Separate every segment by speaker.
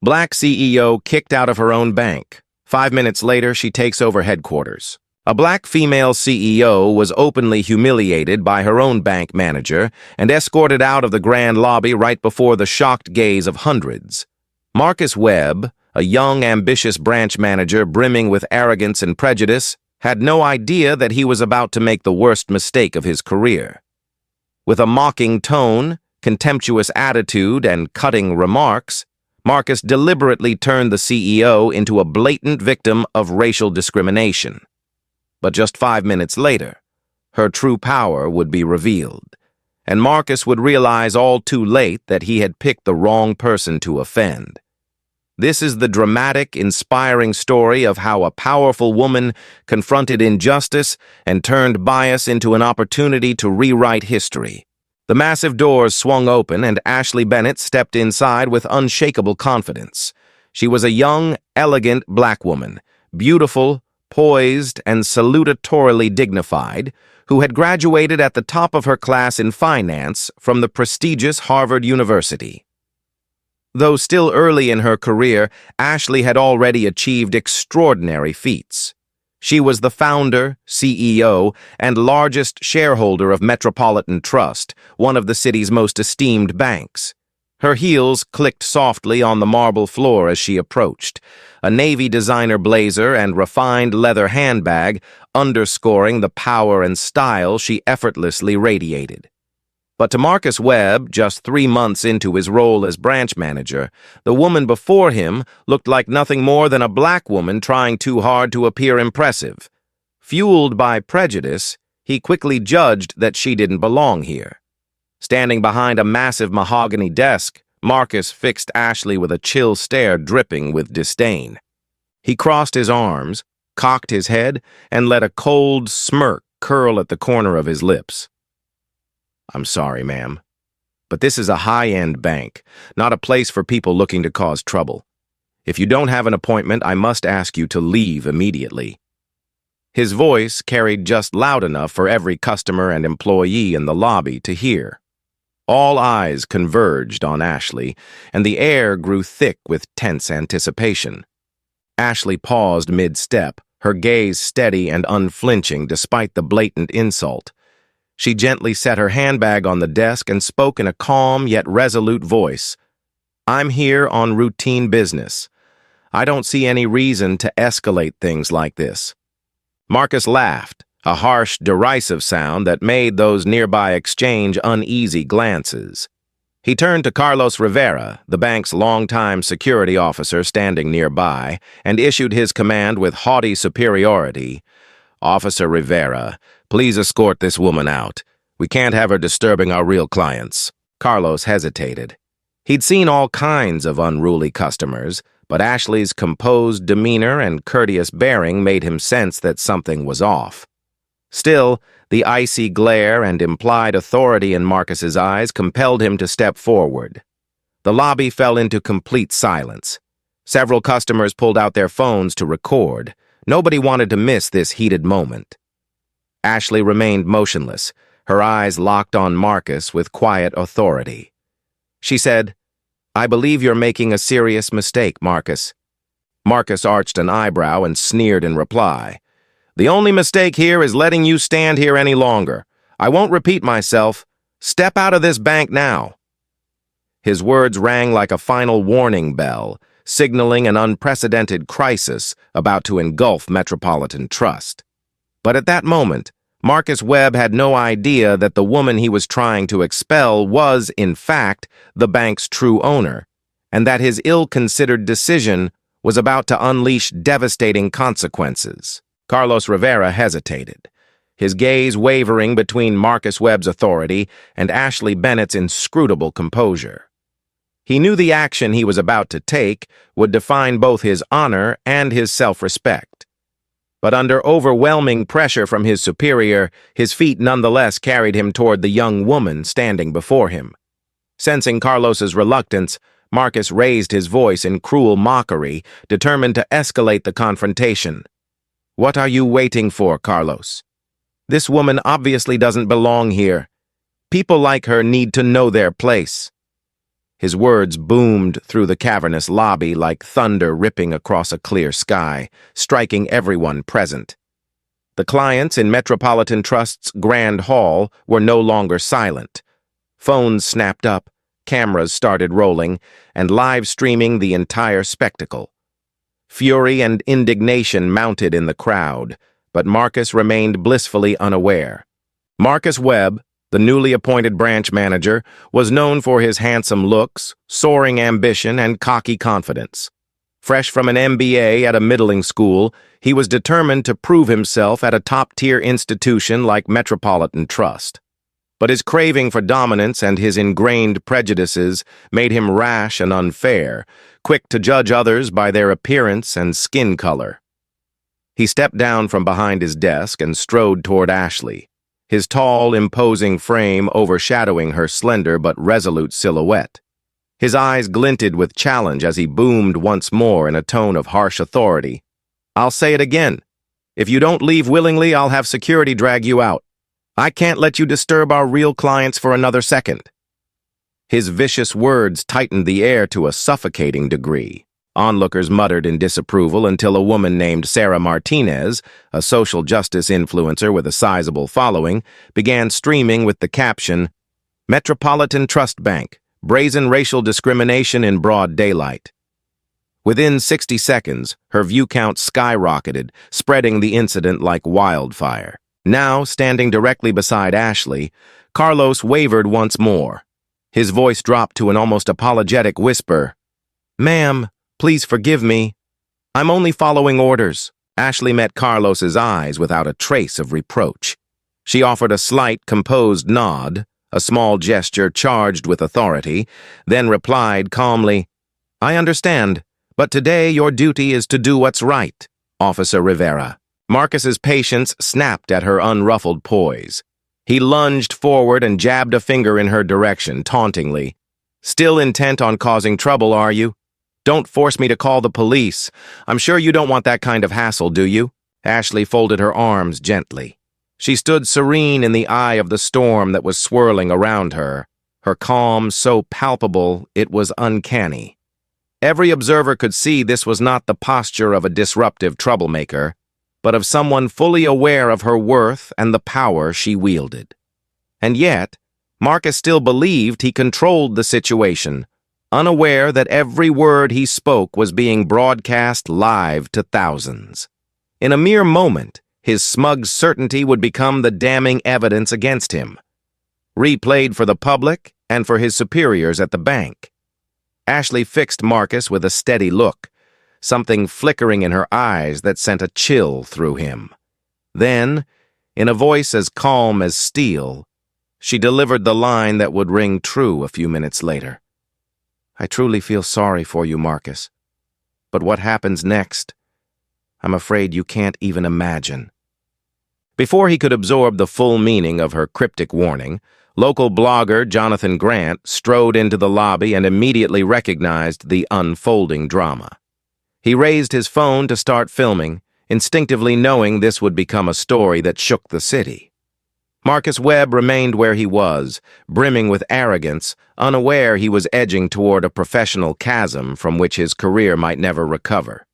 Speaker 1: Black CEO kicked out of her own bank. 5 minutes later, she takes over headquarters. A black female CEO was openly humiliated by her own bank manager and escorted out of the grand lobby right before the shocked gaze of hundreds. Marcus Webb, a young, ambitious branch manager brimming with arrogance and prejudice, had no idea that he was about to make the worst mistake of his career. With a mocking tone, contemptuous attitude, and cutting remarks, Marcus deliberately turned the CEO into a blatant victim of racial discrimination. But just 5 minutes later, her true power would be revealed, and Marcus would realize all too late that he had picked the wrong person to offend. This is the dramatic, inspiring story of how a powerful woman confronted injustice and turned bias into an opportunity to rewrite history. The massive doors swung open and Ashley Bennett stepped inside with unshakable confidence. She was a young, elegant black woman, beautiful, poised, and salutatorily dignified, who had graduated at the top of her class in finance from the prestigious Harvard University. Though still early in her career, Ashley had already achieved extraordinary feats. She was the founder, CEO, and largest shareholder of Metropolitan Trust, one of the city's most esteemed banks. Her heels clicked softly on the marble floor as she approached, a navy designer blazer and refined leather handbag underscoring the power and style she effortlessly radiated. But to Marcus Webb, just 3 months into his role as branch manager, the woman before him looked like nothing more than a black woman trying too hard to appear impressive. Fueled by prejudice, he quickly judged that she didn't belong here. Standing behind a massive mahogany desk, Marcus fixed Ashley with a chill stare dripping with disdain. He crossed his arms, cocked his head, and let a cold smirk curl at the corner of his lips. "I'm sorry, ma'am, but this is a high-end bank, not a place for people looking to cause trouble. If you don't have an appointment, I must ask you to leave immediately." His voice carried just loud enough for every customer and employee in the lobby to hear. All eyes converged on Ashley, and the air grew thick with tense anticipation. Ashley paused mid-step, her gaze steady and unflinching despite the blatant insult. She gently set her handbag on the desk and spoke in a calm yet resolute voice. "I'm here on routine business. I don't see any reason to escalate things like this." Marcus laughed, a harsh, derisive sound that made those nearby exchange uneasy glances. He turned to Carlos Rivera, the bank's longtime security officer standing nearby, and issued his command with haughty superiority. "Officer Rivera, please escort this woman out. We can't have her disturbing our real clients." Carlos hesitated. He'd seen all kinds of unruly customers, but Ashley's composed demeanor and courteous bearing made him sense that something was off. Still, the icy glare and implied authority in Marcus's eyes compelled him to step forward. The lobby fell into complete silence. Several customers pulled out their phones to record. Nobody wanted to miss this heated moment. Ashley remained motionless, her eyes locked on Marcus with quiet authority. She said, "I believe you're making a serious mistake, Marcus." Marcus arched an eyebrow and sneered in reply. "The only mistake here is letting you stand here any longer. I won't repeat myself. Step out of this bank now." His words rang like a final warning bell, signaling an unprecedented crisis about to engulf Metropolitan Trust. But at that moment, Marcus Webb had no idea that the woman he was trying to expel was, in fact, the bank's true owner, and that his ill-considered decision was about to unleash devastating consequences. Carlos Rivera hesitated, his gaze wavering between Marcus Webb's authority and Ashley Bennett's inscrutable composure. He knew the action he was about to take would define both his honor and his self-respect. But under overwhelming pressure from his superior, his feet nonetheless carried him toward the young woman standing before him. Sensing Carlos's reluctance, Marcus raised his voice in cruel mockery, determined to escalate the confrontation. "What are you waiting for, Carlos? This woman obviously doesn't belong here. People like her need to know their place." His words boomed through the cavernous lobby like thunder ripping across a clear sky, striking everyone present. The clients in Metropolitan Trust's Grand Hall were no longer silent. Phones snapped up, cameras started rolling, and live streaming the entire spectacle. Fury and indignation mounted in the crowd, but Marcus remained blissfully unaware. Marcus Webb, the newly appointed branch manager, was known for his handsome looks, soaring ambition, and cocky confidence. Fresh from an MBA at a middling school, he was determined to prove himself at a top-tier institution like Metropolitan Trust. But his craving for dominance and his ingrained prejudices made him rash and unfair, quick to judge others by their appearance and skin color. He stepped down from behind his desk and strode toward Ashley, his tall, imposing frame overshadowing her slender but resolute silhouette. His eyes glinted with challenge as he boomed once more in a tone of harsh authority. "I'll say it again. If you don't leave willingly, I'll have security drag you out. I can't let you disturb our real clients for another second." His vicious words tightened the air to a suffocating degree. Onlookers muttered in disapproval until a woman named Sarah Martinez, a social justice influencer with a sizable following, began streaming with the caption, "Metropolitan Trust Bank, brazen racial discrimination in broad daylight." Within 60 seconds, her view count skyrocketed, spreading the incident like wildfire. Now, standing directly beside Ashley, Carlos wavered once more. His voice dropped to an almost apologetic whisper. "Ma'am, please forgive me. I'm only following orders." Ashley met Carlos's eyes without a trace of reproach. She offered a slight, composed nod, a small gesture charged with authority, then replied calmly, "I understand, but today your duty is to do what's right, Officer Rivera." Marcus's patience snapped at her unruffled poise. He lunged forward and jabbed a finger in her direction, tauntingly. "Still intent on causing trouble, are you? Don't force me to call the police. I'm sure you don't want that kind of hassle, do you?" Ashley folded her arms gently. She stood serene in the eye of the storm that was swirling around her, her calm so palpable it was uncanny. Every observer could see this was not the posture of a disruptive troublemaker, but of someone fully aware of her worth and the power she wielded. And yet, Marcus still believed he controlled the situation, unaware that every word he spoke was being broadcast live to thousands. In a mere moment, his smug certainty would become the damning evidence against him, replayed for the public and for his superiors at the bank. Ashley fixed Marcus with a steady look, something flickering in her eyes that sent a chill through him. Then, in a voice as calm as steel, she delivered the line that would ring true a few minutes later. "I truly feel sorry for you, Marcus. But what happens next, I'm afraid you can't even imagine." Before he could absorb the full meaning of her cryptic warning, local blogger Jonathan Grant strode into the lobby and immediately recognized the unfolding drama. He raised his phone to start filming, instinctively knowing this would become a story that shook the city. Marcus Webb remained where he was, brimming with arrogance, unaware he was edging toward a professional chasm from which his career might never recover.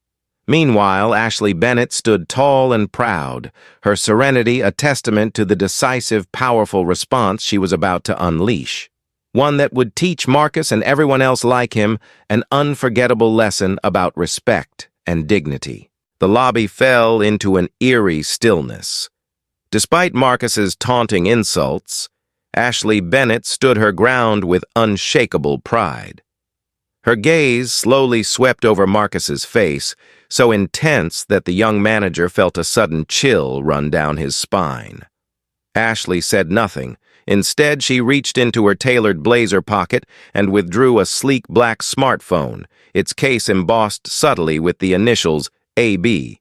Speaker 1: Meanwhile, Ashley Bennett stood tall and proud, her serenity a testament to the decisive, powerful response she was about to unleash. One that would teach Marcus and everyone else like him an unforgettable lesson about respect and dignity. The lobby fell into an eerie stillness. Despite Marcus's taunting insults, Ashley Bennett stood her ground with unshakable pride. Her gaze slowly swept over Marcus's face, so intense that the young manager felt a sudden chill run down his spine. Ashley said nothing. Instead, she reached into her tailored blazer pocket and withdrew a sleek black smartphone, its case embossed subtly with the initials AB.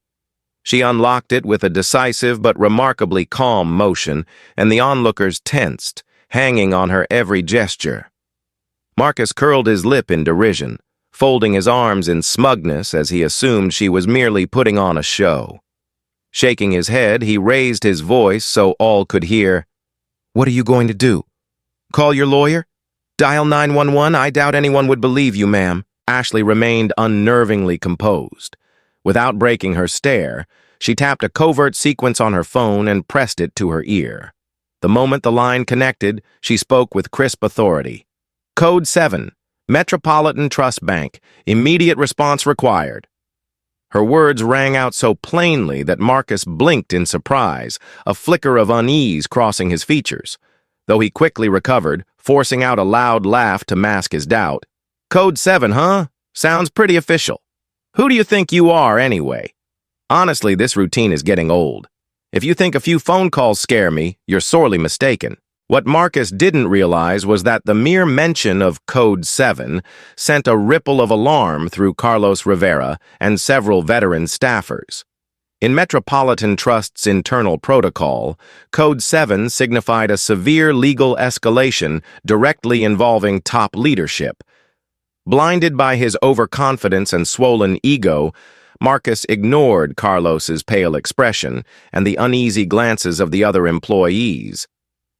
Speaker 1: She unlocked it with a decisive but remarkably calm motion, and the onlookers tensed, hanging on her every gesture. Marcus curled his lip in derision, folding his arms in smugness as he assumed she was merely putting on a show. Shaking his head, he raised his voice so all could hear, "What are you going to do? Call your lawyer?" Dial 911. I doubt anyone would believe you, ma'am. Ashley remained unnervingly composed. Without breaking her stare, she tapped a covert sequence on her phone and pressed it to her ear. The moment the line connected, she spoke with crisp authority. Code 7, Metropolitan Trust Bank. Immediate response required. Her words rang out so plainly that Marcus blinked in surprise, a flicker of unease crossing his features. Though he quickly recovered, forcing out a loud laugh to mask his doubt. Code 7, huh? Sounds pretty official. Who do you think you are, anyway? Honestly, this routine is getting old. If you think a few phone calls scare me, you're sorely mistaken. What Marcus didn't realize was that the mere mention of Code 7 sent a ripple of alarm through Carlos Rivera and several veteran staffers. In Metropolitan Trust's internal protocol, Code 7 signified a severe legal escalation directly involving top leadership. Blinded by his overconfidence and swollen ego, Marcus ignored Carlos's pale expression and the uneasy glances of the other employees.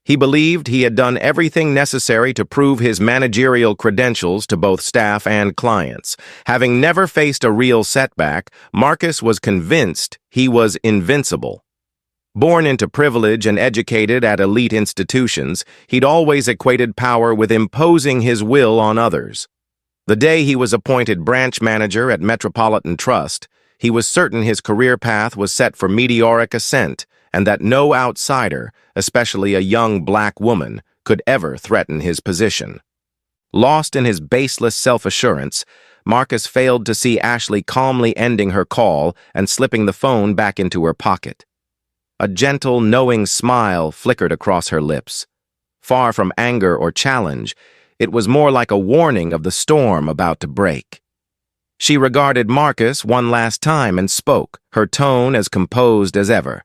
Speaker 1: He believed he had done everything necessary to prove his managerial credentials to both staff and clients. Having never faced a real setback, Marcus was convinced he was invincible. Born into privilege and educated at elite institutions, he'd always equated power with imposing his will on others. The day he was appointed branch manager at Metropolitan Trust, he was certain his career path was set for meteoric ascent, and that no outsider, especially a young black woman, could ever threaten his position. Lost in his baseless self-assurance, Marcus failed to see Ashley calmly ending her call and slipping the phone back into her pocket. A gentle, knowing smile flickered across her lips. Far from anger or challenge, it was more like a warning of the storm about to break. She regarded Marcus one last time and spoke, her tone as composed as ever.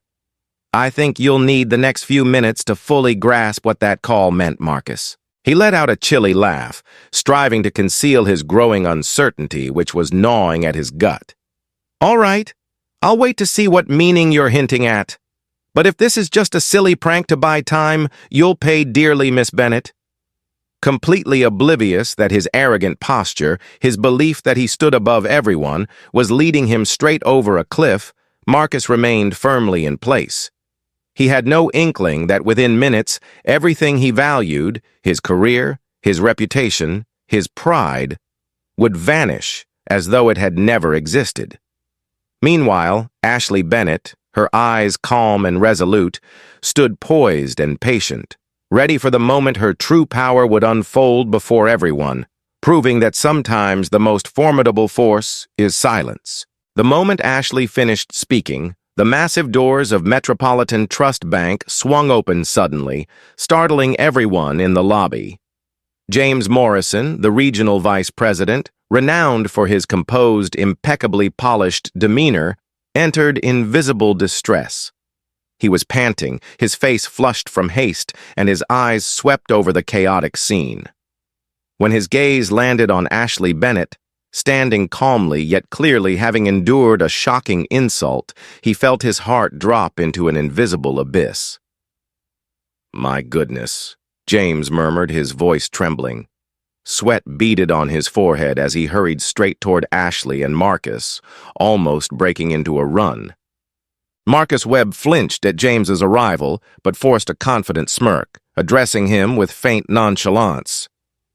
Speaker 1: I think you'll need the next few minutes to fully grasp what that call meant, Marcus. He let out a chilly laugh, striving to conceal his growing uncertainty, which was gnawing at his gut. All right, I'll wait to see what meaning you're hinting at. But if this is just a silly prank to buy time, you'll pay dearly, Miss Bennett. Completely oblivious that his arrogant posture, his belief that he stood above everyone, was leading him straight over a cliff, Marcus remained firmly in place. He had no inkling that within minutes, everything he valued, his career, his reputation, his pride, would vanish as though it had never existed. Meanwhile, Ashley Bennett, her eyes calm and resolute, stood poised and patient, ready for the moment her true power would unfold before everyone, proving that sometimes the most formidable force is silence. The moment Ashley finished speaking, the massive doors of Metropolitan Trust Bank swung open suddenly, startling everyone in the lobby. James Morrison, the regional vice president, renowned for his composed, impeccably polished demeanor, entered in visible distress. He was panting, his face flushed from haste, and his eyes swept over the chaotic scene. When his gaze landed on Ashley Bennett, standing calmly yet clearly having endured a shocking insult, he felt his heart drop into an invisible abyss. My goodness, James murmured, his voice trembling. Sweat beaded on his forehead as he hurried straight toward Ashley and Marcus, almost breaking into a run. Marcus Webb flinched at James's arrival, but forced a confident smirk, addressing him with faint nonchalance.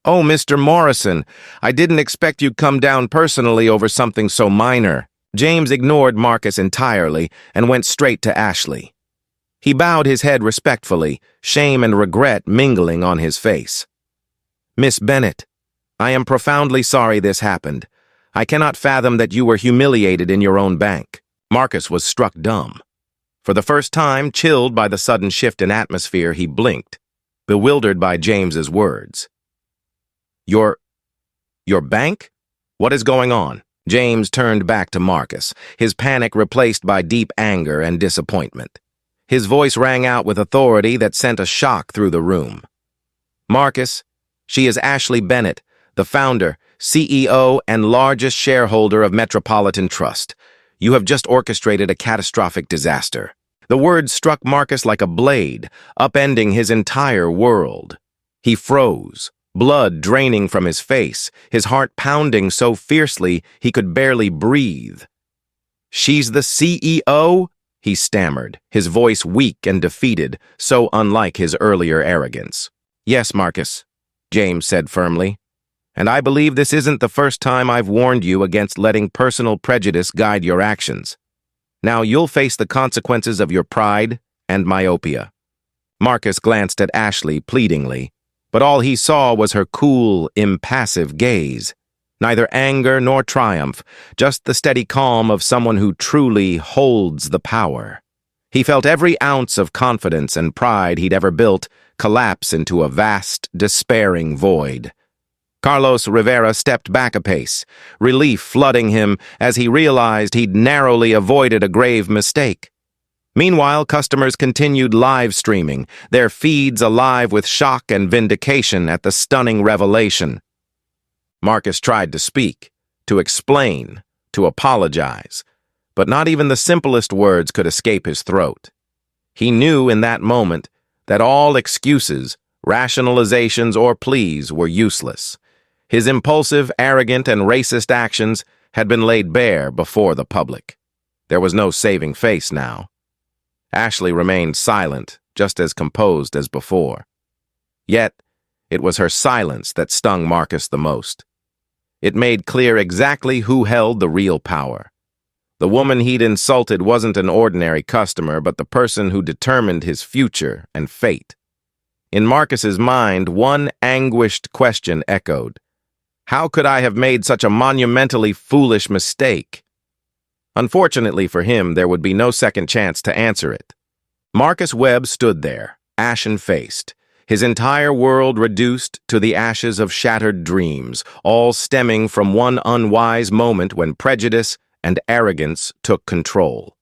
Speaker 1: Oh, Mr. Morrison, I didn't expect you'd come down personally over something so minor. James ignored Marcus entirely and went straight to Ashley. He bowed his head respectfully, shame and regret mingling on his face. Miss Bennett, I am profoundly sorry this happened. I cannot fathom that you were humiliated in your own bank. Marcus was struck dumb. For the first time, chilled by the sudden shift in atmosphere, he blinked, bewildered by James's words. Your bank? What is going on? James turned back to Marcus, his panic replaced by deep anger and disappointment. His voice rang out with authority that sent a shock through the room. Marcus, she is Ashley Bennett, the founder, CEO, and largest shareholder of Metropolitan Trust. You have just orchestrated a catastrophic disaster. The words struck Marcus like a blade, upending his entire world. He froze, blood draining from his face, his heart pounding so fiercely he could barely breathe. "She's the CEO?" he stammered, his voice weak and defeated, so unlike his earlier arrogance. "Yes, Marcus," James said firmly. "And I believe this isn't the first time I've warned you against letting personal prejudice guide your actions. Now you'll face the consequences of your pride and myopia." Marcus glanced at Ashley pleadingly, but all he saw was her cool, impassive gaze. Neither anger nor triumph, just the steady calm of someone who truly holds the power. He felt every ounce of confidence and pride he'd ever built collapse into a vast, despairing void. Carlos Rivera stepped back a pace, relief flooding him as he realized he'd narrowly avoided a grave mistake. Meanwhile, customers continued live streaming, their feeds alive with shock and vindication at the stunning revelation. Marcus tried to speak, to explain, to apologize, but not even the simplest words could escape his throat. He knew in that moment that all excuses, rationalizations, or pleas were useless. His impulsive, arrogant, and racist actions had been laid bare before the public. There was no saving face now. Ashley remained silent, just as composed as before. Yet, it was her silence that stung Marcus the most. It made clear exactly who held the real power. The woman he'd insulted wasn't an ordinary customer, but the person who determined his future and fate. In Marcus's mind, one anguished question echoed. How could I have made such a monumentally foolish mistake? Unfortunately for him, there would be no second chance to answer it. Marcus Webb stood there, ashen-faced, his entire world reduced to the ashes of shattered dreams, all stemming from one unwise moment when prejudice and arrogance took control.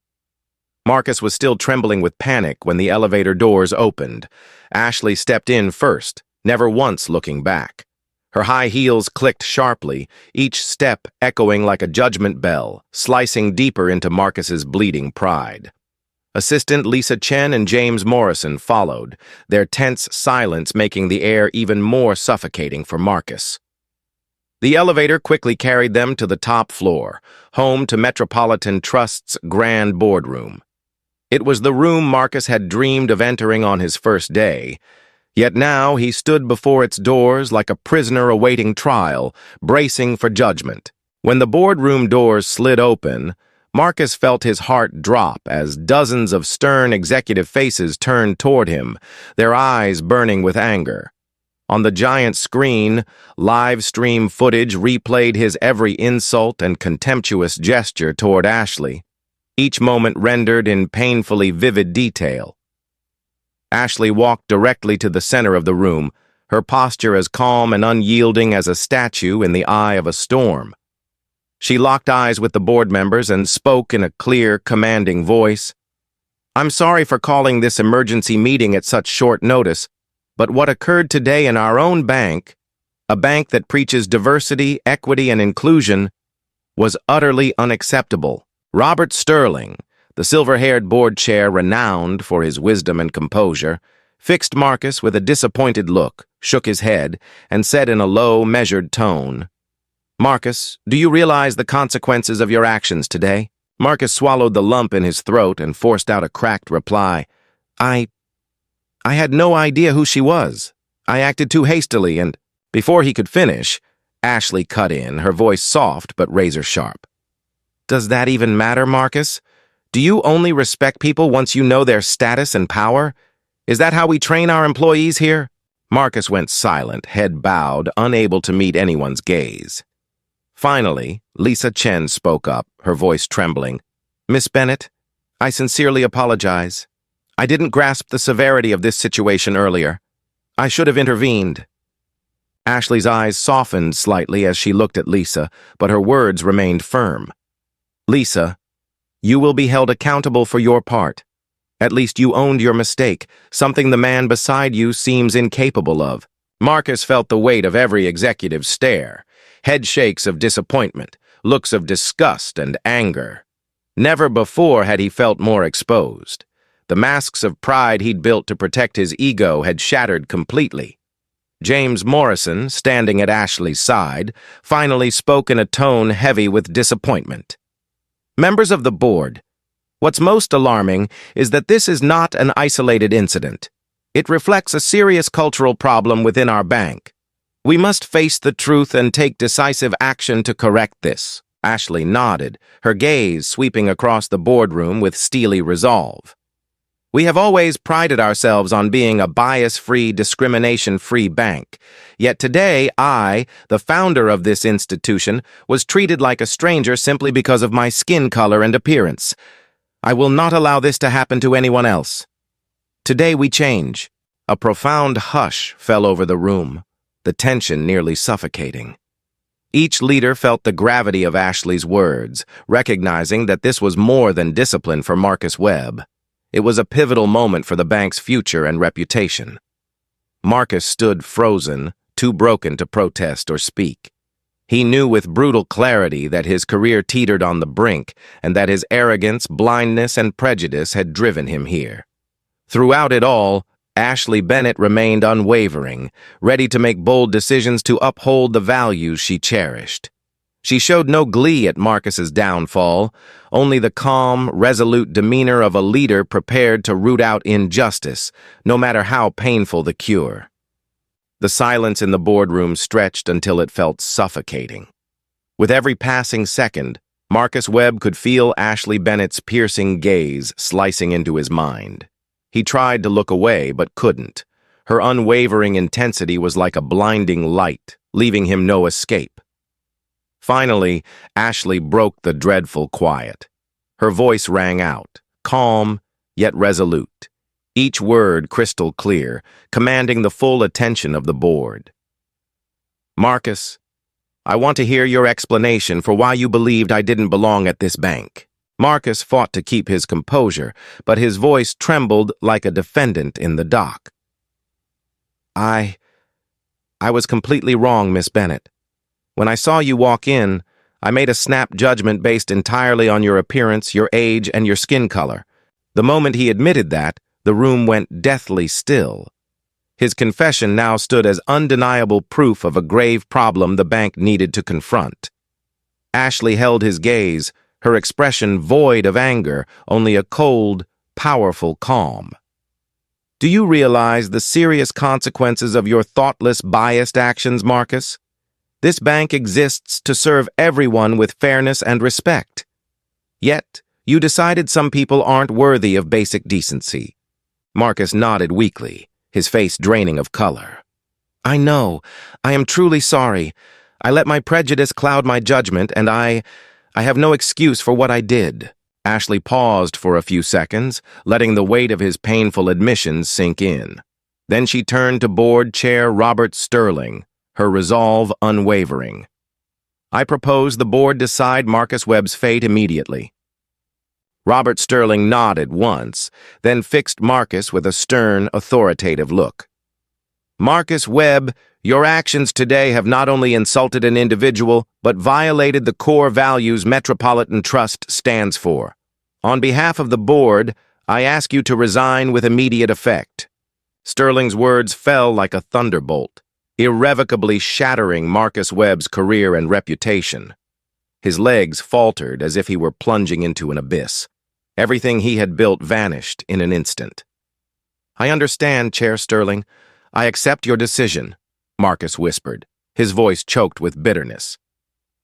Speaker 1: Marcus was still trembling with panic when the elevator doors opened. Ashley stepped in first, never once looking back. Her high heels clicked sharply, each step echoing like a judgment bell, slicing deeper into Marcus's bleeding pride. Assistant Lisa Chen and James Morrison followed, their tense silence making the air even more suffocating for Marcus. The elevator quickly carried them to the top floor, home to Metropolitan Trust's grand boardroom. It was the room Marcus had dreamed of entering on his first day, yet now he stood before its doors like a prisoner awaiting trial, bracing for judgment. When the boardroom doors slid open, Marcus felt his heart drop as dozens of stern executive faces turned toward him, their eyes burning with anger. On the giant screen, live stream footage replayed his every insult and contemptuous gesture toward Ashley, each moment rendered in painfully vivid detail. Ashley walked directly to the center of the room, her posture as calm and unyielding as a statue in the eye of a storm. She locked eyes with the board members and spoke in a clear, commanding voice. "I'm sorry for calling this emergency meeting at such short notice, but what occurred today in our own bank, a bank that preaches diversity, equity, and inclusion, was utterly unacceptable." Robert Sterling, the silver-haired board chair renowned for his wisdom and composure, fixed Marcus with a disappointed look, shook his head, and said in a low, measured tone, "Marcus, do you realize the consequences of your actions today?" Marcus swallowed the lump in his throat and forced out a cracked reply. I had no idea who she was. I acted too hastily and—" Before he could finish, Ashley cut in, her voice soft but razor-sharp. "Does that even matter, Marcus? Do you only respect people once you know their status and power? Is that how we train our employees here?" Marcus went silent, head bowed, unable to meet anyone's gaze. Finally, Lisa Chen spoke up, her voice trembling. "Miss Bennett, I sincerely apologize. I didn't grasp the severity of this situation earlier. I should have intervened." Ashley's eyes softened slightly as she looked at Lisa, but her words remained firm. "Lisa, you will be held accountable for your part. At least you owned your mistake, something the man beside you seems incapable of." Marcus felt the weight of every executive's stare, head shakes of disappointment, looks of disgust and anger. Never before had he felt more exposed. The masks of pride he'd built to protect his ego had shattered completely. James Morrison, standing at Ashley's side, finally spoke in a tone heavy with disappointment. Members of the board, what's most alarming is that this is not an isolated incident. It reflects a serious cultural problem within our bank. We must face the truth and take decisive action to correct this. Ashley nodded, her gaze sweeping across the boardroom with steely resolve. We have always prided ourselves on being a bias-free, discrimination-free bank. Yet today, I, the founder of this institution, was treated like a stranger simply because of my skin color and appearance. I will not allow this to happen to anyone else. Today we change. A profound hush fell over the room, the tension nearly suffocating. Each leader felt the gravity of Ashley's words, recognizing that this was more than discipline for Marcus Webb. It was a pivotal moment for the bank's future and reputation. Marcus stood frozen, too broken to protest or speak. He knew with brutal clarity that his career teetered on the brink and that his arrogance, blindness, and prejudice had driven him here. Throughout it all, Ashley Bennett remained unwavering, ready to make bold decisions to uphold the values she cherished. She showed no glee at Marcus's downfall, only the calm, resolute demeanor of a leader prepared to root out injustice, no matter how painful the cure. The silence in the boardroom stretched until it felt suffocating. With every passing second, Marcus Webb could feel Ashley Bennett's piercing gaze slicing into his mind. He tried to look away, but couldn't. Her unwavering intensity was like a blinding light, leaving him no escape. Finally, Ashley broke the dreadful quiet. Her voice rang out, calm yet resolute, each word crystal clear, commanding the full attention of the board. Marcus, I want to hear your explanation for why you believed I didn't belong at this bank. Marcus fought to keep his composure, but his voice trembled like a defendant in the dock. I was completely wrong, Miss Bennett. When I saw you walk in, I made a snap judgment based entirely on your appearance, your age, and your skin color. The moment he admitted that, the room went deathly still. His confession now stood as undeniable proof of a grave problem the bank needed to confront. Ashley held his gaze, her expression void of anger, only a cold, powerful calm. Do you realize the serious consequences of your thoughtless, biased actions, Marcus? This bank exists to serve everyone with fairness and respect. Yet, you decided some people aren't worthy of basic decency. Marcus nodded weakly, his face draining of color. I know. I am truly sorry. I let my prejudice cloud my judgment, and I have no excuse for what I did. Ashley paused for a few seconds, letting the weight of his painful admissions sink in. Then she turned to Board Chair Robert Sterling, her resolve unwavering. I propose the board decide Marcus Webb's fate immediately. Robert Sterling nodded once, then fixed Marcus with a stern, authoritative look. Marcus Webb, your actions today have not only insulted an individual, but violated the core values Metropolitan Trust stands for. On behalf of the board, I ask you to resign with immediate effect. Sterling's words fell like a thunderbolt, irrevocably shattering Marcus Webb's career and reputation. His legs faltered as if he were plunging into an abyss. Everything he had built vanished in an instant. I understand, Chair Sterling. I accept your decision, Marcus whispered, his voice choked with bitterness.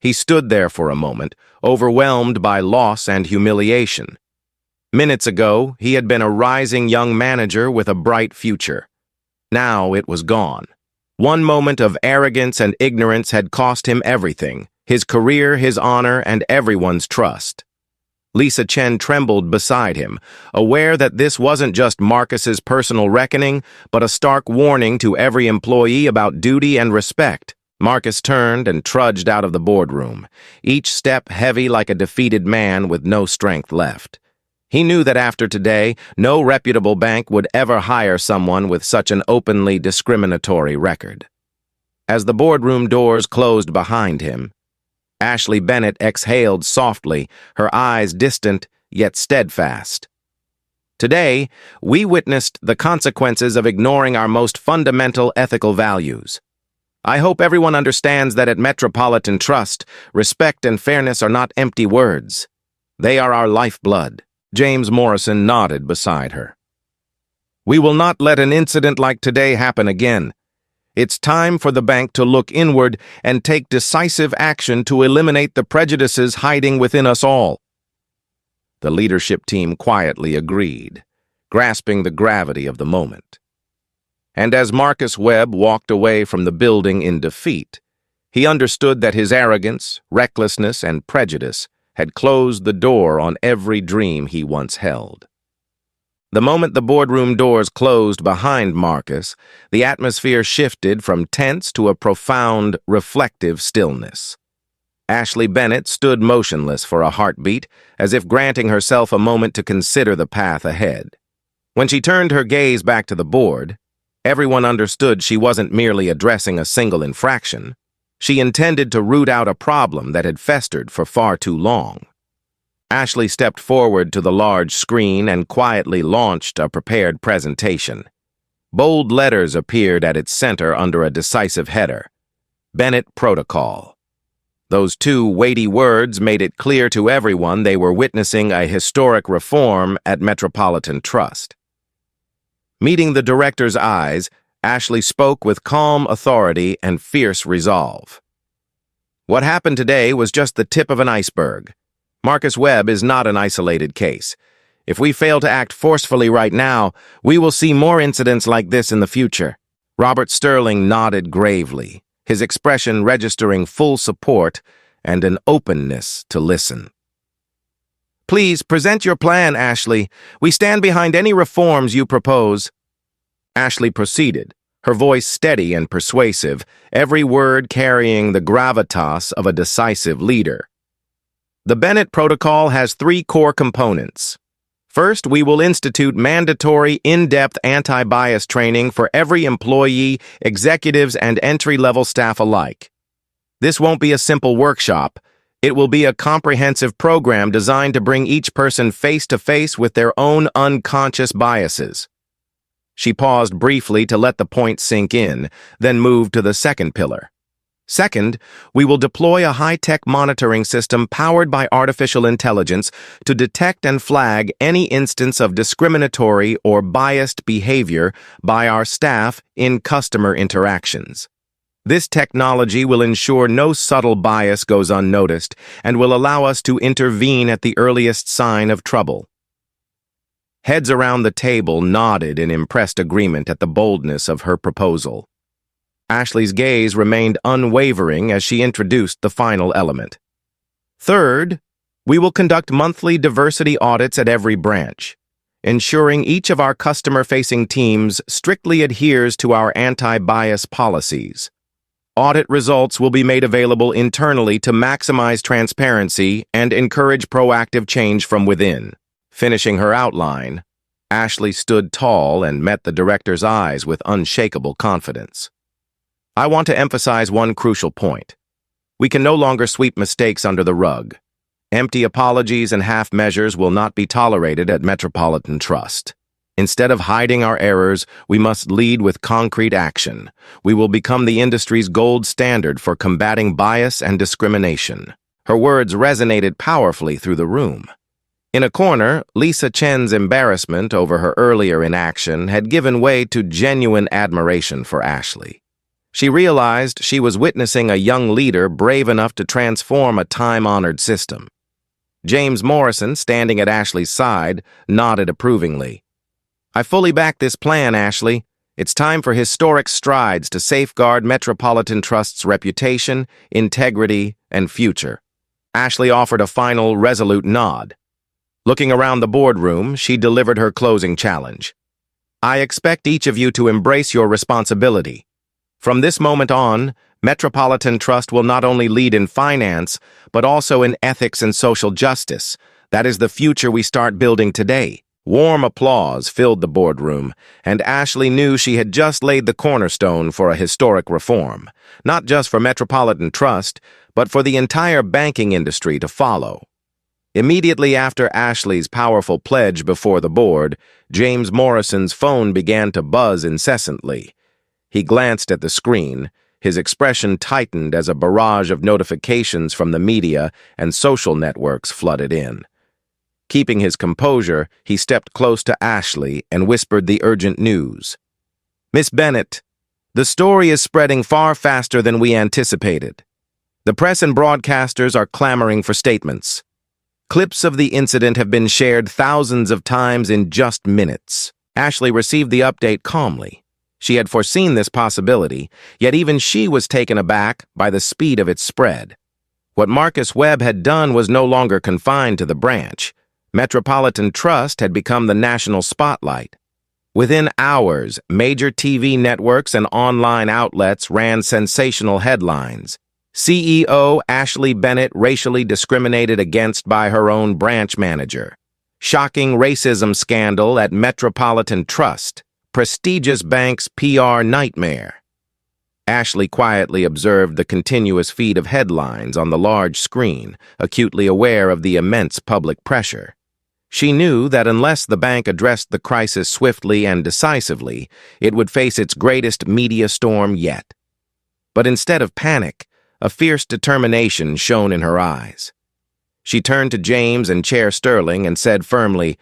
Speaker 1: He stood there for a moment, overwhelmed by loss and humiliation. Minutes ago, he had been a rising young manager with a bright future. Now it was gone. One moment of arrogance and ignorance had cost him everything, his career, his honor, and everyone's trust. Lisa Chen trembled beside him, aware that this wasn't just Marcus's personal reckoning, but a stark warning to every employee about duty and respect. Marcus turned and trudged out of the boardroom, each step heavy like a defeated man with no strength left. He knew that after today, no reputable bank would ever hire someone with such an openly discriminatory record. As the boardroom doors closed behind him, Ashley Bennett exhaled softly, her eyes distant yet steadfast. Today, we witnessed the consequences of ignoring our most fundamental ethical values. I hope everyone understands that at Metropolitan Trust, respect and fairness are not empty words. They are our lifeblood. James Morrison nodded beside her. We will not let an incident like today happen again. It's time for the bank to look inward and take decisive action to eliminate the prejudices hiding within us all. The leadership team quietly agreed, grasping the gravity of the moment. And as Marcus Webb walked away from the building in defeat, he understood that his arrogance, recklessness, and prejudice had closed the door on every dream he once held. The moment the boardroom doors closed behind Marcus, the atmosphere shifted from tense to a profound, reflective stillness. Ashley Bennett stood motionless for a heartbeat, as if granting herself a moment to consider the path ahead. When she turned her gaze back to the board, everyone understood she wasn't merely addressing a single infraction. She intended to root out a problem that had festered for far too long. Ashley stepped forward to the large screen and quietly launched a prepared presentation. Bold letters appeared at its center under a decisive header: Bennett Protocol. Those two weighty words made it clear to everyone they were witnessing a historic reform at Metropolitan Trust. Meeting the director's eyes, Ashley spoke with calm authority and fierce resolve. What happened today was just the tip of an iceberg. Marcus Webb is not an isolated case. If we fail to act forcefully right now, we will see more incidents like this in the future. Robert Sterling nodded gravely, his expression registering full support and an openness to listen. Please present your plan, Ashley. We stand behind any reforms you propose. Ashley proceeded, her voice steady and persuasive, every word carrying the gravitas of a decisive leader. The Bennett Protocol has three core components. First, we will institute mandatory, in-depth anti-bias training for every employee, executives, and entry-level staff alike. This won't be a simple workshop. It will be a comprehensive program designed to bring each person face-to-face with their own unconscious biases. She paused briefly to let the point sink in, then moved to the second pillar. Second, we will deploy a high-tech monitoring system powered by artificial intelligence to detect and flag any instance of discriminatory or biased behavior by our staff in customer interactions. This technology will ensure no subtle bias goes unnoticed and will allow us to intervene at the earliest sign of trouble. Heads around the table nodded in impressed agreement at the boldness of her proposal. Ashley's gaze remained unwavering as she introduced the final element. Third, we will conduct monthly diversity audits at every branch, ensuring each of our customer-facing teams strictly adheres to our anti-bias policies. Audit results will be made available internally to maximize transparency and encourage proactive change from within. Finishing her outline, Ashley stood tall and met the director's eyes with unshakable confidence. I want to emphasize one crucial point. We can no longer sweep mistakes under the rug. Empty apologies and half measures will not be tolerated at Metropolitan Trust. Instead of hiding our errors, we must lead with concrete action. We will become the industry's gold standard for combating bias and discrimination. Her words resonated powerfully through the room. In a corner, Lisa Chen's embarrassment over her earlier inaction had given way to genuine admiration for Ashley. She realized she was witnessing a young leader brave enough to transform a time-honored system. James Morrison, standing at Ashley's side, nodded approvingly. I fully back this plan, Ashley. It's time for historic strides to safeguard Metropolitan Trust's reputation, integrity, and future. Ashley offered a final, resolute nod. Looking around the boardroom, she delivered her closing challenge. I expect each of you to embrace your responsibility. From this moment on, Metropolitan Trust will not only lead in finance, but also in ethics and social justice. That is the future we start building today. Warm applause filled the boardroom, and Ashley knew she had just laid the cornerstone for a historic reform, not just for Metropolitan Trust, but for the entire banking industry to follow. Immediately after Ashley's powerful pledge before the board, James Morrison's phone began to buzz incessantly. He glanced at the screen. His expression tightened as a barrage of notifications from the media and social networks flooded in. Keeping his composure, he stepped close to Ashley and whispered the urgent news. "Miss Bennett, the story is spreading far faster than we anticipated. The press and broadcasters are clamoring for statements. Clips of the incident have been shared thousands of times in just minutes." Ashley received the update calmly. She had foreseen this possibility, yet even she was taken aback by the speed of its spread. What Marcus Webb had done was no longer confined to the branch. Metropolitan Trust had become the national spotlight. Within hours, major TV networks and online outlets ran sensational headlines. CEO Ashley Bennett racially discriminated against by her own branch manager. Shocking racism scandal at Metropolitan Trust. Prestigious bank's PR nightmare. Ashley quietly observed the continuous feed of headlines on the large screen, acutely aware of the immense public pressure. She knew that unless the bank addressed the crisis swiftly and decisively, it would face its greatest media storm yet. But instead of panic, a fierce determination shone in her eyes. She turned to James and Chair Sterling and said firmly,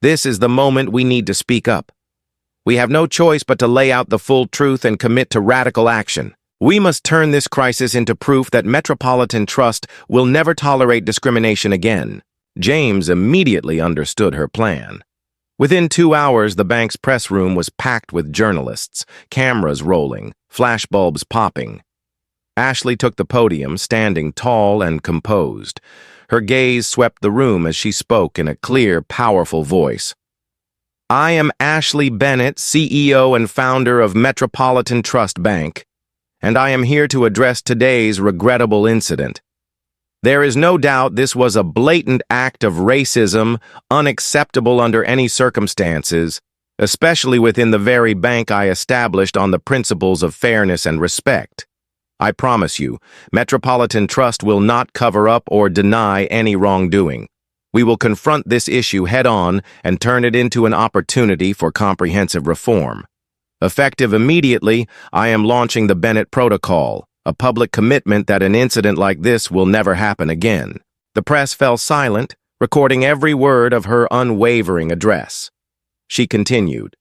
Speaker 1: "This is the moment we need to speak up. We have no choice but to lay out the full truth and commit to radical action. We must turn this crisis into proof that Metropolitan Trust will never tolerate discrimination again." James immediately understood her plan. Within 2 hours, the bank's press room was packed with journalists, cameras rolling, flashbulbs popping. Ashley took the podium, standing tall and composed. Her gaze swept the room as she spoke in a clear, powerful voice. "I am Ashley Bennett, CEO and founder of Metropolitan Trust Bank, and I am here to address today's regrettable incident. There is no doubt this was a blatant act of racism, unacceptable under any circumstances, especially within the very bank I established on the principles of fairness and respect. I promise you, Metropolitan Trust will not cover up or deny any wrongdoing. We will confront this issue head-on and turn it into an opportunity for comprehensive reform. Effective immediately, I am launching the Bennett Protocol, a public commitment that an incident like this will never happen again." The press fell silent, recording every word of her unwavering address. She continued,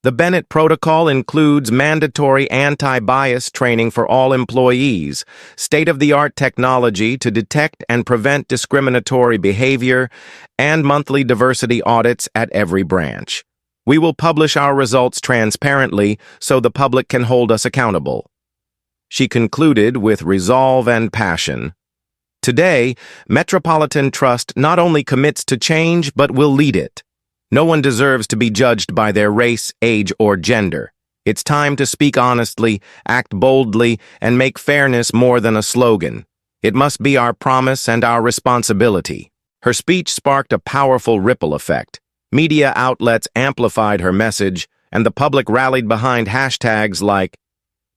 Speaker 1: "The Bennett Protocol includes mandatory anti-bias training for all employees, state-of-the-art technology to detect and prevent discriminatory behavior, and monthly diversity audits at every branch. We will publish our results transparently so the public can hold us accountable." She concluded with resolve and passion. "Today, Metropolitan Trust not only commits to change but will lead it. No one deserves to be judged by their race, age, or gender. It's time to speak honestly, act boldly, and make fairness more than a slogan. It must be our promise and our responsibility." Her speech sparked a powerful ripple effect. Media outlets amplified her message, and the public rallied behind hashtags like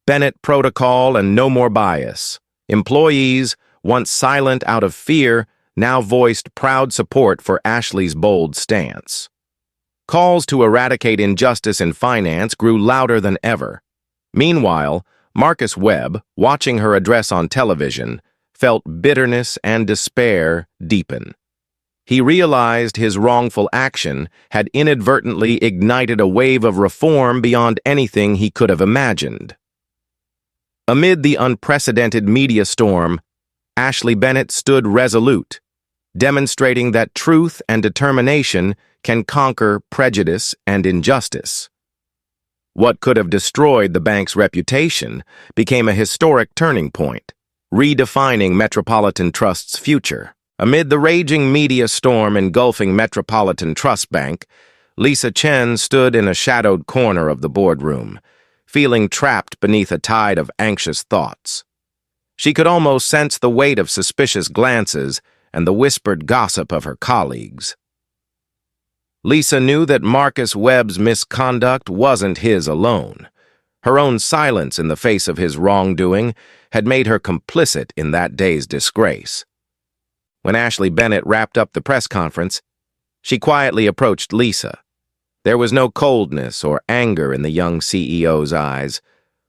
Speaker 1: Bennett Protocol and No More Bias. Employees, once silent out of fear, now voiced proud support for Ashley's bold stance. Calls to eradicate injustice in finance grew louder than ever. Meanwhile, Marcus Webb, watching her address on television, felt bitterness and despair deepen. He realized his wrongful action had inadvertently ignited a wave of reform beyond anything he could have imagined. Amid the unprecedented media storm, Ashley Bennett stood resolute, demonstrating that truth and determination can conquer prejudice and injustice. What could have destroyed the bank's reputation became a historic turning point, redefining Metropolitan Trust's future. Amid the raging media storm engulfing Metropolitan Trust Bank, Lisa Chen stood in a shadowed corner of the boardroom, feeling trapped beneath a tide of anxious thoughts. She could almost sense the weight of suspicious glances and the whispered gossip of her colleagues. Lisa knew that Marcus Webb's misconduct wasn't his alone. Her own silence in the face of his wrongdoing had made her complicit in that day's disgrace. When Ashley Bennett wrapped up the press conference, she quietly approached Lisa. There was no coldness or anger in the young CEO's eyes,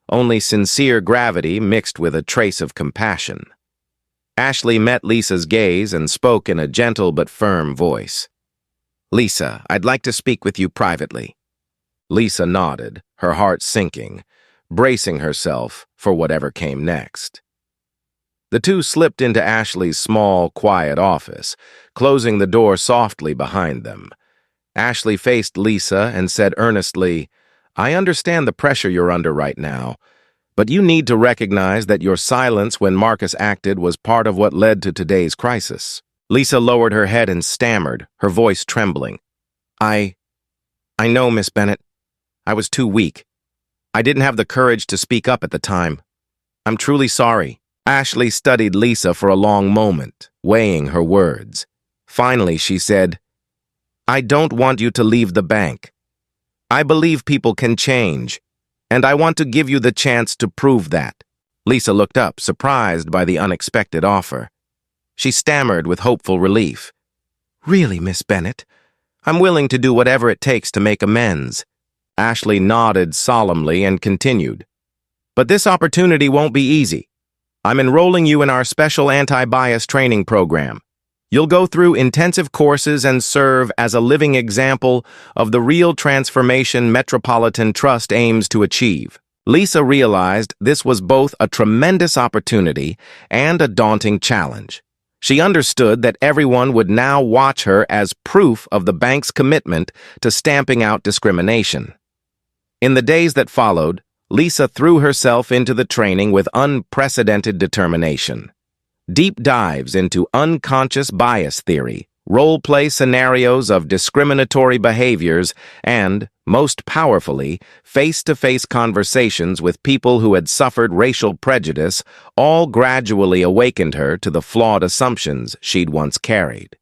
Speaker 1: only sincere gravity mixed with a trace of compassion. Ashley met Lisa's gaze and spoke in a gentle but firm voice. "Lisa, I'd like to speak with you privately." Lisa nodded, her heart sinking, bracing herself for whatever came next. The two slipped into Ashley's small, quiet office, closing the door softly behind them. Ashley faced Lisa and said earnestly, "I understand the pressure you're under right now, but you need to recognize that your silence when Marcus acted was part of what led to today's crisis." Lisa lowered her head and stammered, her voice trembling. I know, Miss Bennett. I was too weak. I didn't have the courage to speak up at the time. I'm truly sorry." Ashley studied Lisa for a long moment, weighing her words. Finally, she said, "I don't want you to leave the bank. I believe people can change, and I want to give you the chance to prove that." Lisa looked up, surprised by the unexpected offer. She stammered with hopeful relief. "Really, Miss Bennett? I'm willing to do whatever it takes to make amends." Ashley nodded solemnly and continued, "But this opportunity won't be easy. I'm enrolling you in our special anti-bias training program. You'll go through intensive courses and serve as a living example of the real transformation Metropolitan Trust aims to achieve." Lisa realized this was both a tremendous opportunity and a daunting challenge. She understood that everyone would now watch her as proof of the bank's commitment to stamping out discrimination. In the days that followed, Lisa threw herself into the training with unprecedented determination. Deep dives into unconscious bias theory, role-play scenarios of discriminatory behaviors, and, most powerfully, face-to-face conversations with people who had suffered racial prejudice all gradually awakened her to the flawed assumptions she'd once carried.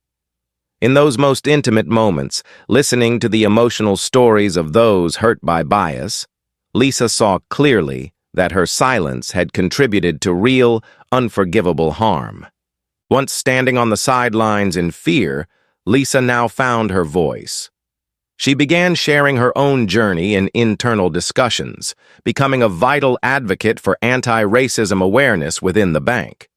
Speaker 1: In those most intimate moments, listening to the emotional stories of those hurt by bias, Lisa saw clearly that her silence had contributed to real, unforgivable harm. Once standing on the sidelines in fear, Lisa now found her voice. She began sharing her own journey in internal discussions, becoming a vital advocate for anti-racism awareness within the bank.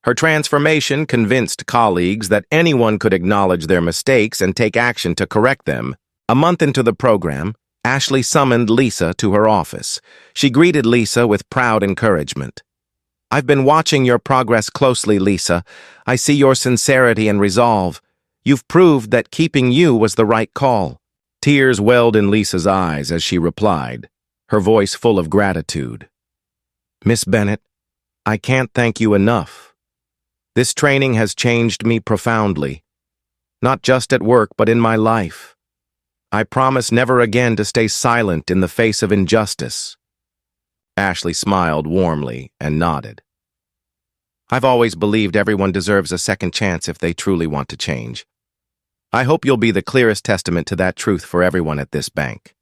Speaker 1: Her transformation convinced colleagues that anyone could acknowledge their mistakes and take action to correct them. A month into the program, Ashley summoned Lisa to her office. She greeted Lisa with proud encouragement. "I've been watching your progress closely, Lisa. I see your sincerity and resolve. You've proved that keeping you was the right call." Tears welled in Lisa's eyes as she replied, her voice full of gratitude. "Miss Bennett, I can't thank you enough. This training has changed me profoundly, not just at work but in my life. I promise never again to stay silent in the face of injustice." Ashley smiled warmly and nodded. "I've always believed everyone deserves a second chance if they truly want to change. I hope you'll be the clearest testament to that truth for everyone at this bank."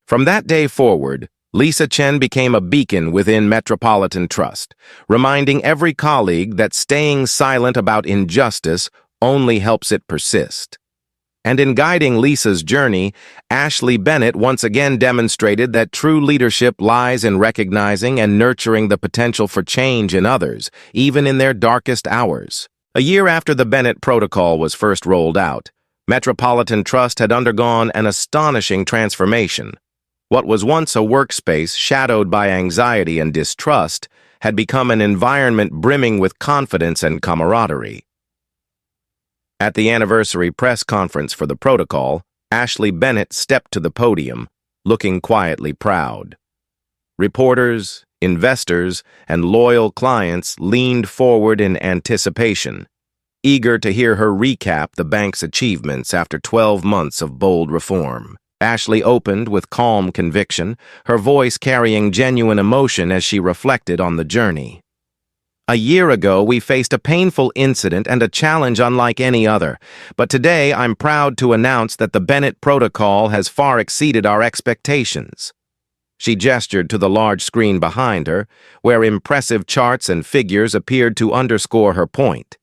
Speaker 1: From that day forward, Lisa Chen became a beacon within Metropolitan Trust, reminding every colleague that staying silent about injustice only helps it persist. And in guiding Lisa's journey, Ashley Bennett once again demonstrated that true leadership lies in recognizing and nurturing the potential for change in others, even in their darkest hours. A year after the Bennett Protocol was first rolled out, Metropolitan Trust had undergone an astonishing transformation. What was once a workspace shadowed by anxiety and distrust had become an environment brimming with confidence and camaraderie. At the anniversary press conference for the protocol, Ashley Bennett stepped to the podium, looking quietly proud. Reporters, investors, and loyal clients leaned forward in anticipation, eager to hear her recap the bank's achievements after 12 months of bold reform. Ashley opened with calm conviction, her voice carrying genuine emotion as she reflected on the journey. "A year ago, we faced a painful incident and a challenge unlike any other, but today I'm proud to announce that the Bennett Protocol has far exceeded our expectations." She gestured to the large screen behind her, where impressive charts and figures appeared to underscore her point.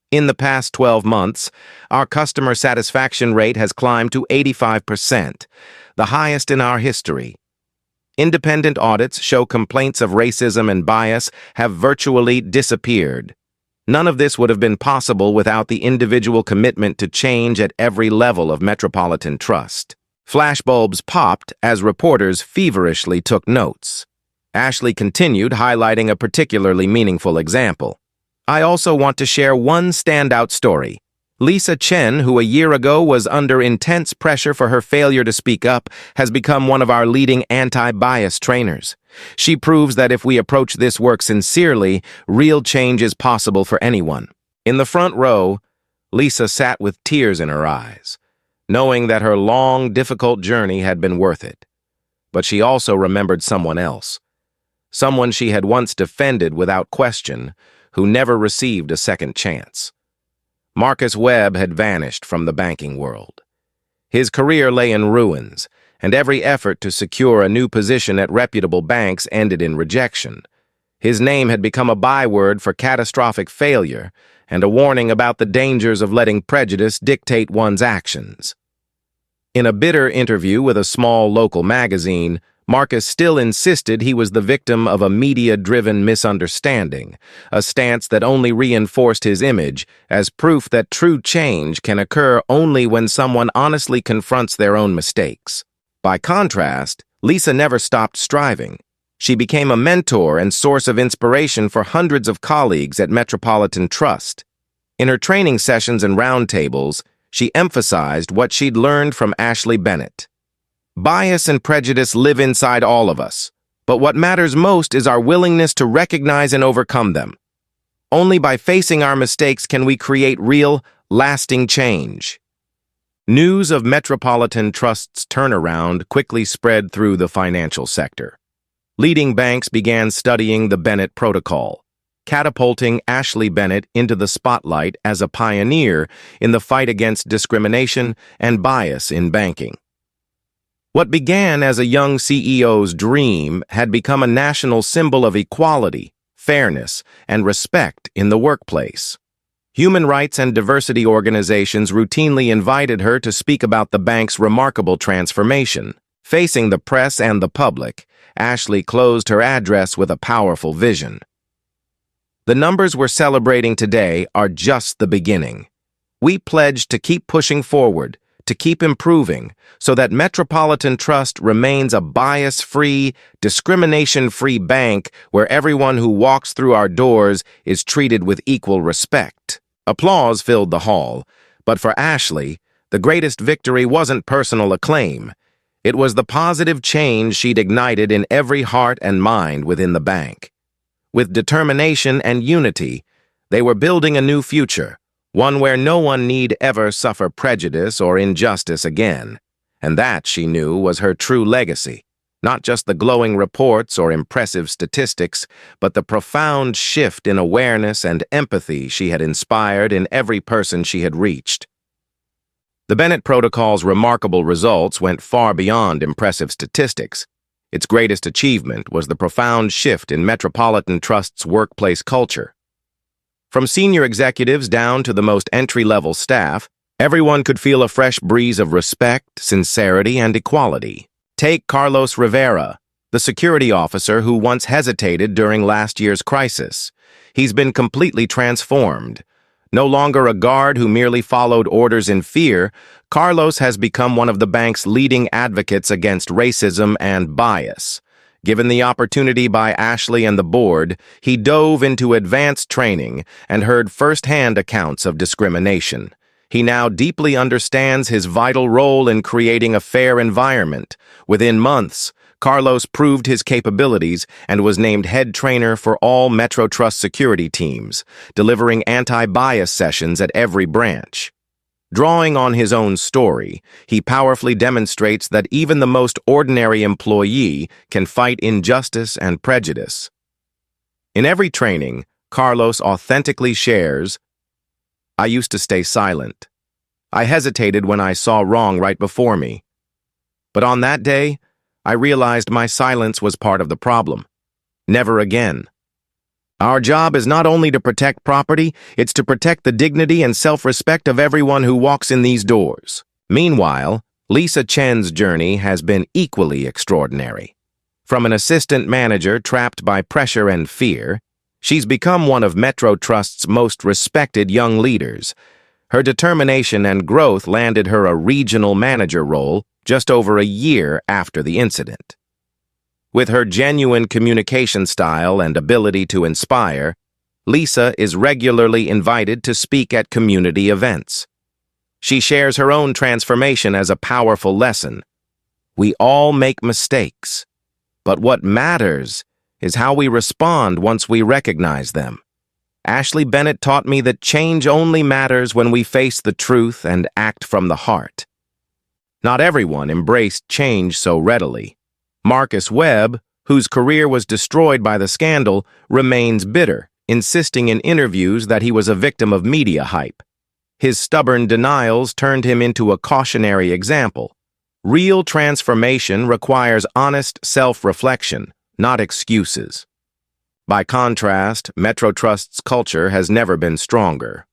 Speaker 1: In the past 12 months, our customer satisfaction rate has climbed to 85%, the highest in our history. Independent audits show complaints of racism and bias have virtually disappeared. None of this would have been possible without the individual commitment to change at every level of Metropolitan Trust. Flashbulbs popped as reporters feverishly took notes. Ashley continued, highlighting a particularly meaningful example. I also want to share one standout story. Lisa Chen, who a year ago was under intense pressure for her failure to speak up, has become one of our leading anti-bias trainers. She proves that if we approach this work sincerely, real change is possible for anyone. In the front row, Lisa sat with tears in her eyes, knowing that her long, difficult journey had been worth it. But she also remembered someone else, someone she had once defended without question, who never received a second chance. Marcus Webb had vanished from the banking world. His career lay in ruins, and every effort to secure a new position at reputable banks ended in rejection. His name had become a byword for catastrophic failure and a warning about the dangers of letting prejudice dictate one's actions. In a bitter interview with a small local magazine, Marcus still insisted he was the victim of a media-driven misunderstanding, a stance that only reinforced his image as proof that true change can occur only when someone honestly confronts their own mistakes. By contrast, Lisa never stopped striving. She became a mentor and source of inspiration for hundreds of colleagues at Metropolitan Trust. In her training sessions and roundtables, she emphasized what she'd learned from Ashley Bennett. Bias and prejudice live inside all of us, but what matters most is our willingness to recognize and overcome them. Only by facing our mistakes can we create real, lasting change. News of Metropolitan Trust's turnaround quickly spread through the financial sector. Leading banks began studying the Bennett Protocol, catapulting Ashley Bennett into the spotlight as a pioneer in the fight against discrimination and bias in banking. What began as a young CEO's dream had become a national symbol of equality, fairness, and respect in the workplace. Human rights and diversity organizations routinely invited her to speak about the bank's remarkable transformation. Facing the press and the public, Ashley closed her address with a powerful vision. The numbers we're celebrating today are just the beginning. We pledge to keep pushing forward, to keep improving, so that Metropolitan Trust remains a bias-free, discrimination-free bank where everyone who walks through our doors is treated with equal respect. Applause filled the hall, but for Ashley, the greatest victory wasn't personal acclaim. It was the positive change she'd ignited in every heart and mind within the bank. With determination and unity, they were building a new future, one where no one need ever suffer prejudice or injustice again. And that, she knew, was her true legacy. Not just the glowing reports or impressive statistics, but the profound shift in awareness and empathy she had inspired in every person she had reached. The Bennett Protocol's remarkable results went far beyond impressive statistics. Its greatest achievement was the profound shift in Metropolitan Trust's workplace culture. From senior executives down to the most entry-level staff, everyone could feel a fresh breeze of respect, sincerity, and equality. Take Carlos Rivera, the security officer who once hesitated during last year's crisis. He's been completely transformed. No longer a guard who merely followed orders in fear, Carlos has become one of the bank's leading advocates against racism and bias. Given the opportunity by Ashley and the board, he dove into advanced training and heard first-hand accounts of discrimination. He now deeply understands his vital role in creating a fair environment. Within months, Carlos proved his capabilities and was named head trainer for all Metro Trust security teams, delivering anti-bias sessions at every branch. Drawing on his own story, he powerfully demonstrates that even the most ordinary employee can fight injustice and prejudice. In every training, Carlos authentically shares, "I used to stay silent. I hesitated when I saw wrong right before me. But on that day, I realized my silence was part of the problem. Never again." Our job is not only to protect property, it's to protect the dignity and self-respect of everyone who walks in these doors. Meanwhile, Lisa Chen's journey has been equally extraordinary. From an assistant manager trapped by pressure and fear, she's become one of Metro Trust's most respected young leaders. Her determination and growth landed her a regional manager role just over a year after the incident. With her genuine communication style and ability to inspire, Lisa is regularly invited to speak at community events. She shares her own transformation as a powerful lesson. We all make mistakes, but what matters is how we respond once we recognize them. Ashley Bennett taught me that change only matters when we face the truth and act from the heart. Not everyone embraced change so readily. Marcus Webb, whose career was destroyed by the scandal, remains bitter, insisting in interviews that he was a victim of media hype. His stubborn denials turned him into a cautionary example. Real transformation requires honest self-reflection, not excuses. By contrast, Metro Trust's culture has never been stronger.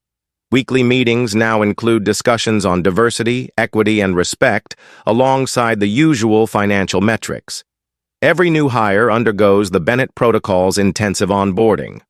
Speaker 1: Weekly meetings now include discussions on diversity, equity, and respect, alongside the usual financial metrics. Every new hire undergoes the Bennett Protocol's intensive onboarding.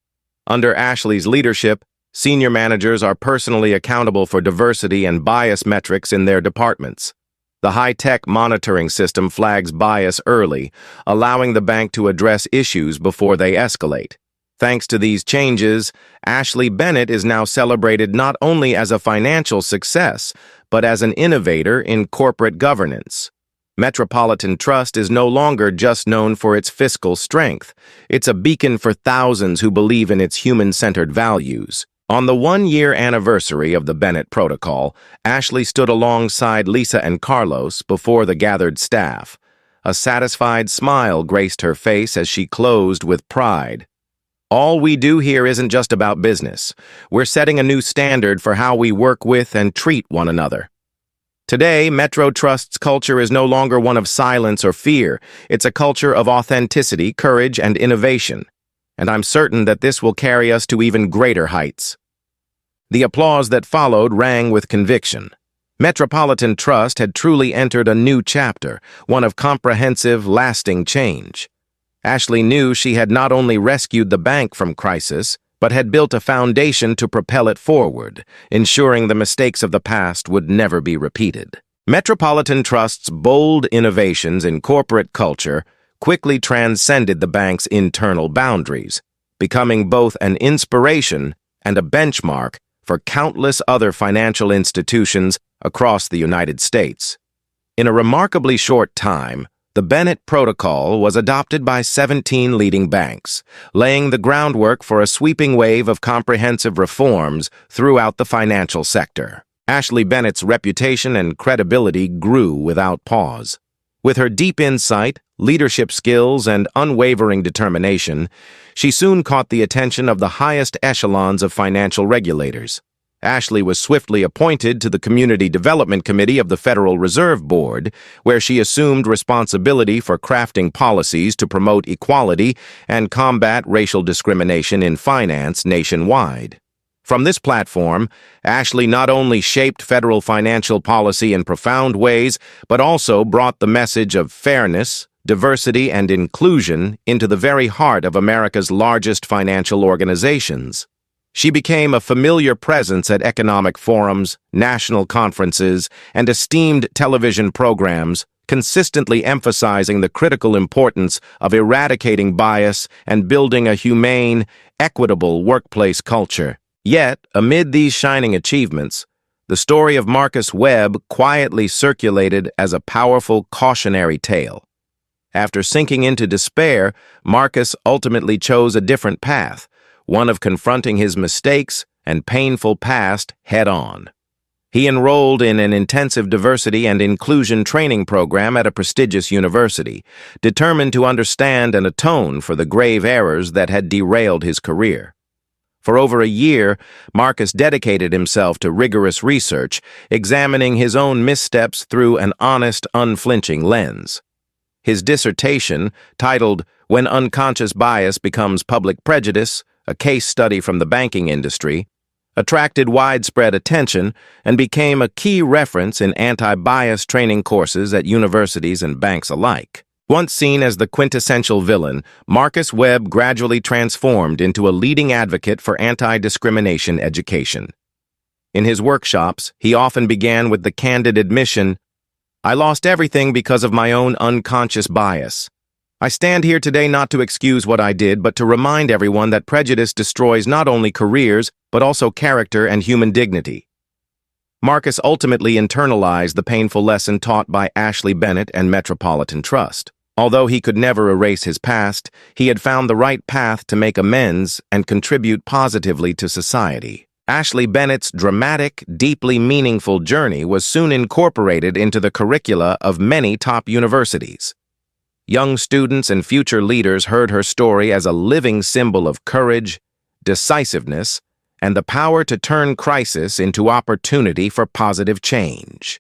Speaker 1: Under Ashley's leadership, senior managers are personally accountable for diversity and bias metrics in their departments. The high-tech monitoring system flags bias early, allowing the bank to address issues before they escalate. Thanks to these changes, Ashley Bennett is now celebrated not only as a financial success, but as an innovator in corporate governance. Metropolitan Trust is no longer just known for its fiscal strength. It's a beacon for thousands who believe in its human-centered values. On the one-year anniversary of the Bennett Protocol, Ashley stood alongside Lisa and Carlos before the gathered staff. A satisfied smile graced her face as she closed with pride. All we do here isn't just about business. We're setting a new standard for how we work with and treat one another. Today, Metro Trust's culture is no longer one of silence or fear. It's a culture of authenticity, courage, and innovation. And I'm certain that this will carry us to even greater heights. The applause that followed rang with conviction. Metropolitan Trust had truly entered a new chapter, one of comprehensive, lasting change. Ashley knew she had not only rescued the bank from crisis, but had built a foundation to propel it forward, ensuring the mistakes of the past would never be repeated. Metropolitan Trust's bold innovations in corporate culture quickly transcended the bank's internal boundaries, becoming both an inspiration and a benchmark for countless other financial institutions across the United States. In a remarkably short time, the Bennett Protocol was adopted by 17 leading banks, laying the groundwork for a sweeping wave of comprehensive reforms throughout the financial sector. Ashley Bennett's reputation and credibility grew without pause. With her deep insight, leadership skills, and unwavering determination, she soon caught the attention of the highest echelons of financial regulators. Ashley was swiftly appointed to the Community Development Committee of the Federal Reserve Board, where she assumed responsibility for crafting policies to promote equality and combat racial discrimination in finance nationwide. From this platform, Ashley not only shaped federal financial policy in profound ways, but also brought the message of fairness, diversity, and inclusion into the very heart of America's largest financial organizations. She became a familiar presence at economic forums, national conferences, and esteemed television programs, consistently emphasizing the critical importance of eradicating bias and building a humane, equitable workplace culture. Yet, amid these shining achievements, the story of Marcus Webb quietly circulated as a powerful cautionary tale. After sinking into despair, Marcus ultimately chose a different path, one of confronting his mistakes and painful past head-on. He enrolled in an intensive diversity and inclusion training program at a prestigious university, determined to understand and atone for the grave errors that had derailed his career. For over a year, Marcus dedicated himself to rigorous research, examining his own missteps through an honest, unflinching lens. His dissertation, titled "When Unconscious Bias Becomes Public Prejudice," a case study from the banking industry, attracted widespread attention and became a key reference in anti-bias training courses at universities and banks alike. Once seen as the quintessential villain, Marcus Webb gradually transformed into a leading advocate for anti-discrimination education. In his workshops, he often began with the candid admission, "I lost everything because of my own unconscious bias. I stand here today not to excuse what I did, but to remind everyone that prejudice destroys not only careers, but also character and human dignity." Marcus ultimately internalized the painful lesson taught by Ashley Bennett and Metropolitan Trust. Although he could never erase his past, he had found the right path to make amends and contribute positively to society. Ashley Bennett's dramatic, deeply meaningful journey was soon incorporated into the curricula of many top universities. Young students and future leaders heard her story as a living symbol of courage, decisiveness, and the power to turn crisis into opportunity for positive change.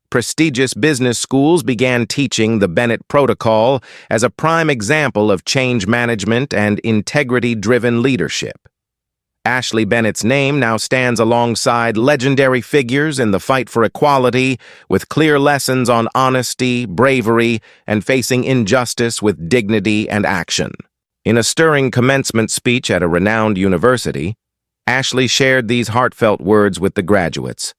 Speaker 1: Prestigious business schools began teaching the Bennett Protocol as a prime example of change management and integrity-driven leadership. Ashley Bennett's name now stands alongside legendary figures in the fight for equality, with clear lessons on honesty, bravery, and facing injustice with dignity and action. In a stirring commencement speech at a renowned university, Ashley shared these heartfelt words with the graduates.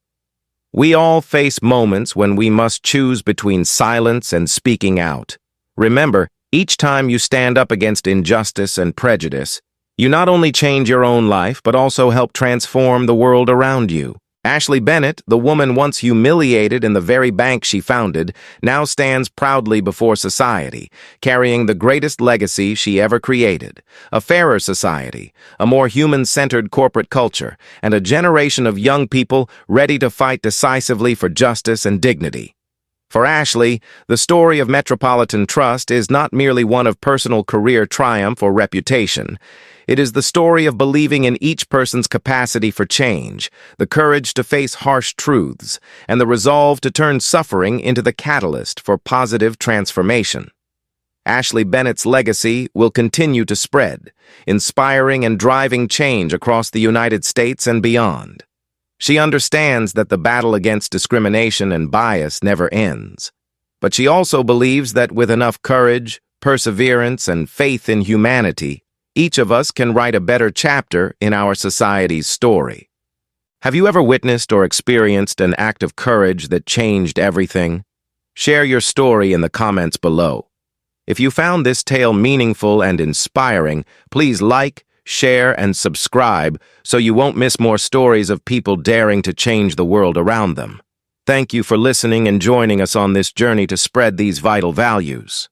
Speaker 1: "We all face moments when we must choose between silence and speaking out. Remember, each time you stand up against injustice and prejudice, you not only change your own life, but also help transform the world around you." Ashley Bennett, the woman once humiliated in the very bank she founded, now stands proudly before society, carrying the greatest legacy she ever created: a fairer society, a more human-centered corporate culture, and a generation of young people ready to fight decisively for justice and dignity. For Ashley, the story of Metropolitan Trust is not merely one of personal career triumph or reputation. It is the story of believing in each person's capacity for change, the courage to face harsh truths, and the resolve to turn suffering into the catalyst for positive transformation. Ashley Bennett's legacy will continue to spread, inspiring and driving change across the United States and beyond. She understands that the battle against discrimination and bias never ends, but she also believes that with enough courage, perseverance, and faith in humanity, each of us can write a better chapter in our society's story. Have you ever witnessed or experienced an act of courage that changed everything? Share your story in the comments below. If you found this tale meaningful and inspiring, please like, share, and subscribe so you won't miss more stories of people daring to change the world around them. Thank you for listening and joining us on this journey to spread these vital values.